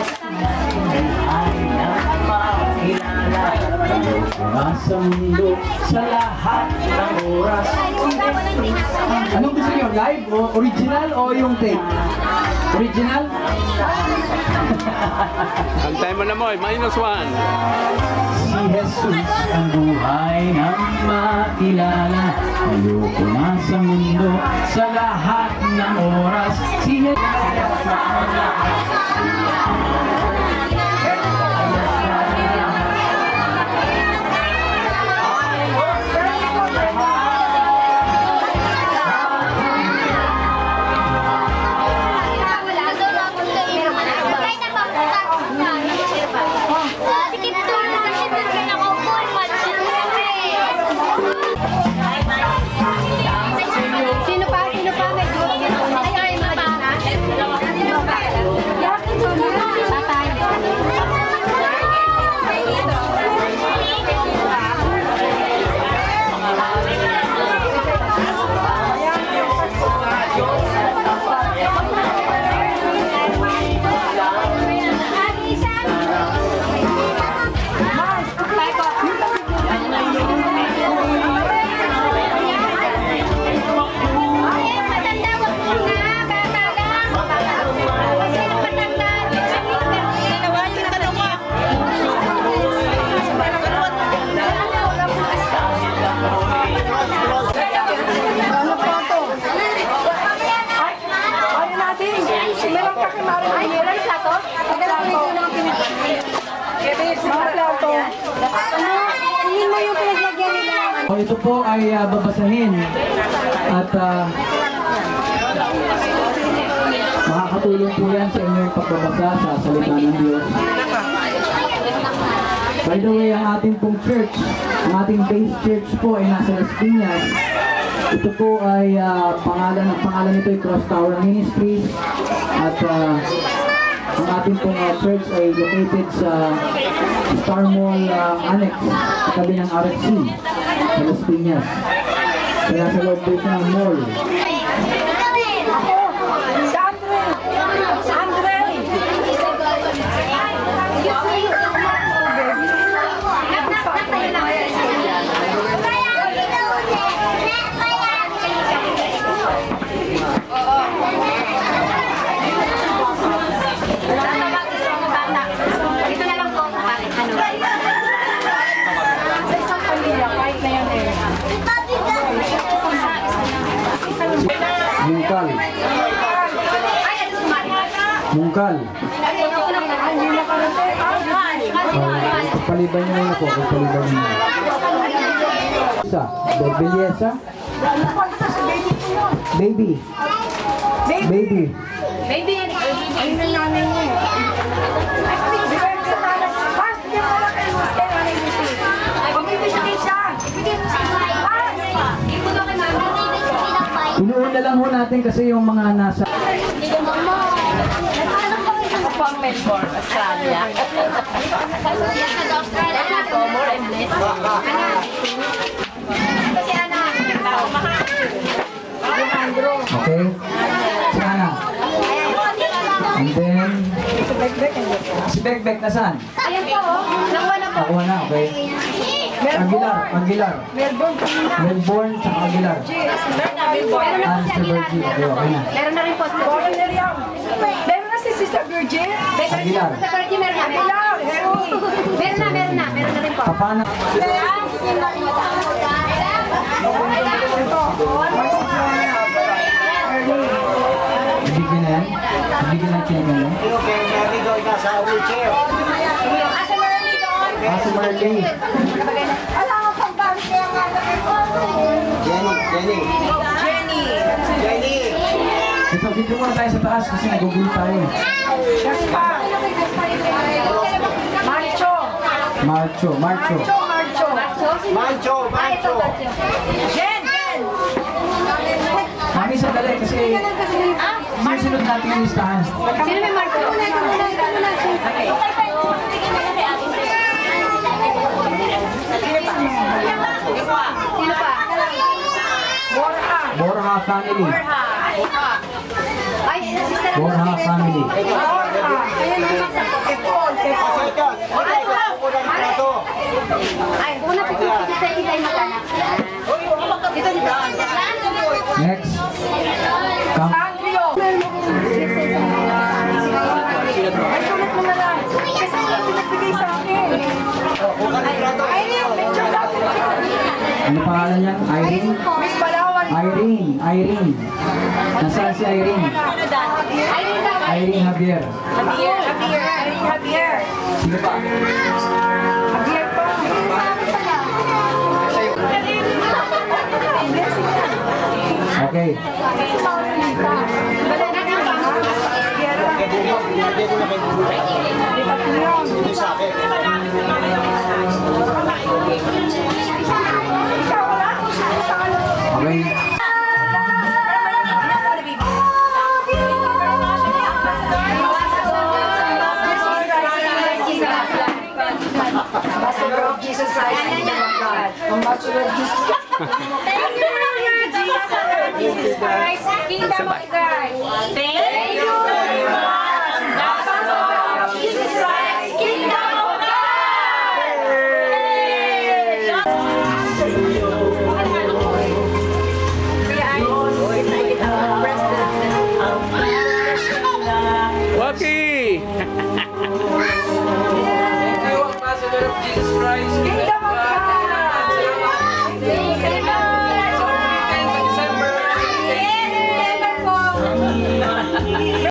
Ay nang makilala, sa mundo, sa lahat ng oras. Anong gusto niyo? Live o original o yung tape? Original? Antay mo na mo, -1. Si Jesus ang buhay ng makilala. Ayoko na sa mundo, sa lahat ng oras. Si Jesus. Sino pa? Sino pa? May dulo niya. Ay, Ito po ay babasahin at makakatulong po yan sa inyong pagbabasa sa salita ng Diyos. By the way, ang ating pong church, ang ating base church po ay nasa Las Piñas. Ito po ay pangalan nito ay Cross Tower Ministries at ang ating pong church ay located sa Star Mall Annex sa tabi ng RFC sa Las Piñas. Kaya sa loob po siya ng mall. Mungkal. Mungkal. Paliban niyo na po. Paliban niyo. Isa. Belleza. Baby. Baby. Baby, ayun ang nanay niya. Inuuna lang ho natin kasi yung mga nasa... Ako po ang Melbourne, Australia. More and less. Kasi anak, Alejandro. Okay? Sana. And then... Si Bekbek nasaan? Ayan po, nakuha na po. Nakuha na, okay. Aguilar. Melbourne, tsaka Aguilar. Meron na po si Aguilar. Okay, okay na. Meron na rin po si Aguilar. Meron na si Sister Virgin. Aguilar. Sa Virgin, meron na. Meron na rin po. Kapana. Bigyan na yan? Bigyan na chinegan yan? Si Marley. Alam mo pang bakit kaya nga Jenny. Ito, video muna tayo sa taas kasi nagugulo tayo. Marcho. Jen. Mami, sandali kasi susunod natin yung listahan. Sino may Marco? Sino pa? Borja family. Ay, sister. Borja family. Ayan, Next. Come. Andrio. Ay, sulat mo na lang. Kasi yung pinagbigay sa akin. Ay, yung picture lang. Ano pangalan niya? Irene? Miss Palawan. Irene. Nasaan si Irene? Irene Javier. Javier. Sino pa? Javier pa. Okay. Okay. Ambassador of Jesus Christ. Ambassador of Jesus Christ. Thank you, Lord Jesus Christ. Kingdom of God. Thank you very much. Ambassador of Jesus Christ. Kingdom of God. Waki! Kingdom